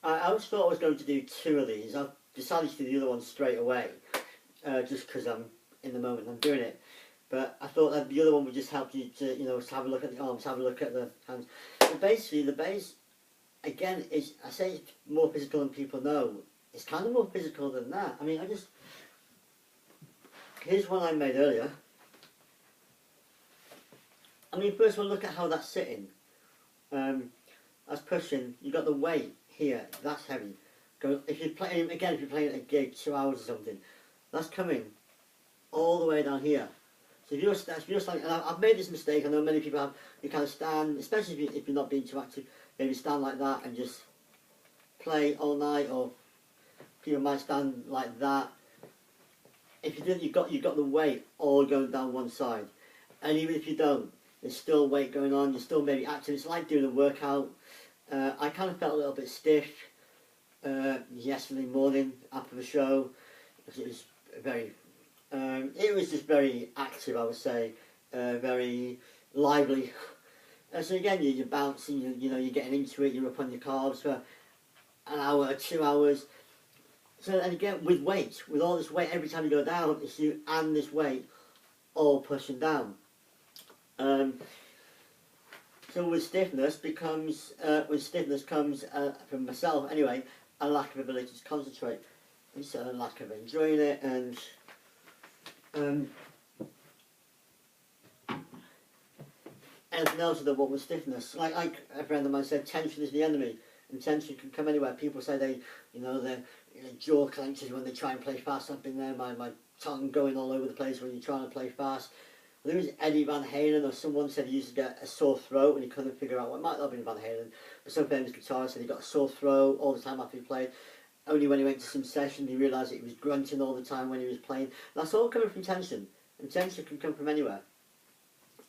I always thought I was going to do 2 of these. I've decided to do the other one straight away, just because I'm in the moment I'm doing it. But I thought that the other one would just help you to, to have a look at the arms, have a look at the hands. But basically, the base, again, is, I say it's more physical than people know. It's kind of more physical than that. I mean, here's one I made earlier. I mean, first of all, look at how that's sitting. That's pushing. You've got the weight here. That's heavy. If you're playing a gig, 2 hours or something, that's coming all the way down here. So if you're standing, and I've made this mistake. I know many people have. You kind of stand, especially if you're not being too active. Maybe stand like that and just play all night, or people might stand like that. If you do, you've got the weight all going down one side, and even if you don't, there's still weight going on. You're still maybe active. It's like doing a workout. I kind of felt a little bit stiff yesterday morning after the show, because it was very. It was just very active, I would say, very lively. So again, you're bouncing. You're getting into it. You're up on your carbs for an hour, 2 hours. So, and again, with weight, with all this weight, every time you go down, it's you and this weight all pushing down. So with stiffness comes, from myself anyway, a lack of ability to concentrate. It's a lack of enjoying it, and anything else with what with stiffness. Like a friend of mine said, tension is the enemy, and tension can come anywhere. People say their jaw clenches when they try and play fast. I've been there, my tongue going all over the place when you're trying to play fast. I think it was Eddie Van Halen or someone said he used to get a sore throat and he couldn't figure out what. It might not have been Van Halen, but some famous guitarist said he got a sore throat all the time after he played. Only when he went to some session he realised that he was grunting all the time when he was playing. That's all coming from tension, and tension can come from anywhere.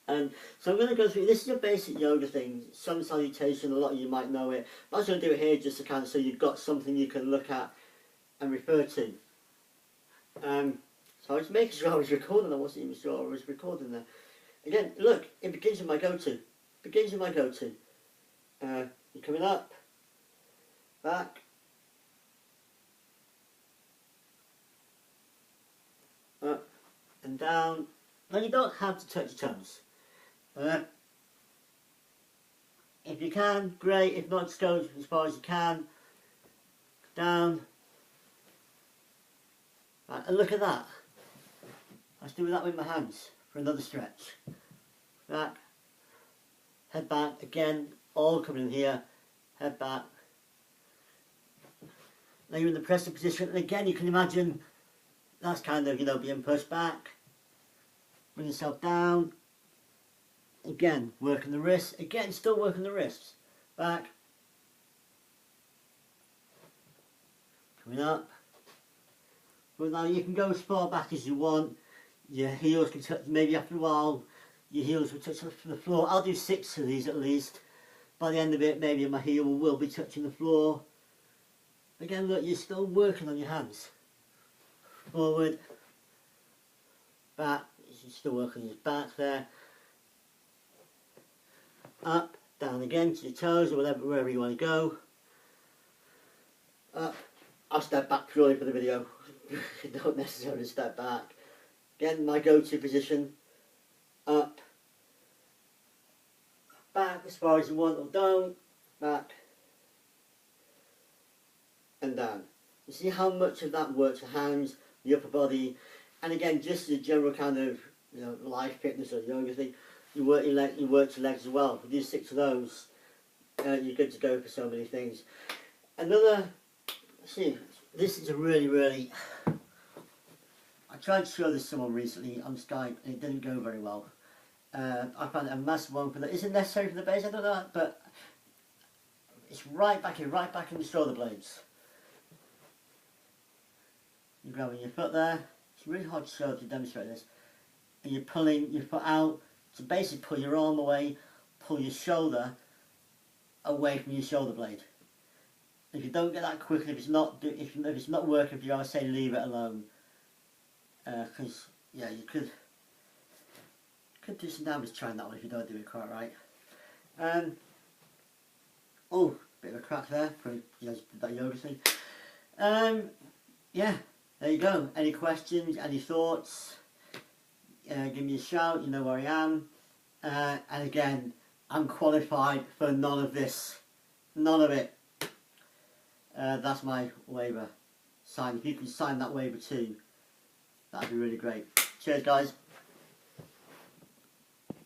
And so I'm going to go through, this is a basic yoga thing, sun salutation, a lot of you might know it, but I was going to do it here just to kind of so you've got something you can look at and refer to. So I was making sure I was recording, I wasn't even sure I was recording there. Again, look, it begins with my go-to. You're coming up, back, up and down. Now you don't have to touch your toes. If you can, great. If not, just go as far as you can. Down. Right, and look at that. Let's do that with my hands for another stretch. Back. Head back. Again, all coming in here. Head back. Now you're in the pressing position. And again, you can imagine that's kind of, being pushed back. Bring yourself down. Again, working the wrists. Again, still working the wrists. Back. Coming up. But now you can go as far back as you want. Your heels can touch, maybe after a while, your heels will touch the floor. I'll do 6 of these at least. By the end of it, maybe my heel will be touching the floor. Again, look, you're still working on your hands. Forward. Back. You're still working on your back there. Up, down again to your toes or wherever you want to go. Up. I'll step back purely for the video. You don't necessarily step back. Again, my go-to position. Up. Back as far as you want or down. Back. And down. You see how much of that works the hands, the upper body, and again, just the general kind of life fitness or yoga thing. You work your leg, you work your legs as well. If you do 6 of those, you're good to go for so many things. Another, see, this is a really. I tried to show this to someone recently on Skype and it didn't go very well. I found it a massive one for that. Is it necessary for the base? I don't know, but it's right back in the shoulder blades. You're grabbing your foot there. It's really hard to show to demonstrate this. And you're pulling your foot out to basically pull your arm away, pull your shoulder away from your shoulder blade. If you don't get that quickly, if it's not working for you, I would say leave it alone. Because yeah, you could do some damage trying that one if you don't do it quite right. Oh, Bit of a crack there, probably just did that yoga thing. Yeah, there you go. Any questions, any thoughts? Give me a shout, you know where I am. And again, I'm qualified for none of this. None of it. That's my waiver. Sign. If you can sign that waiver too, that'd be really great. Cheers, guys.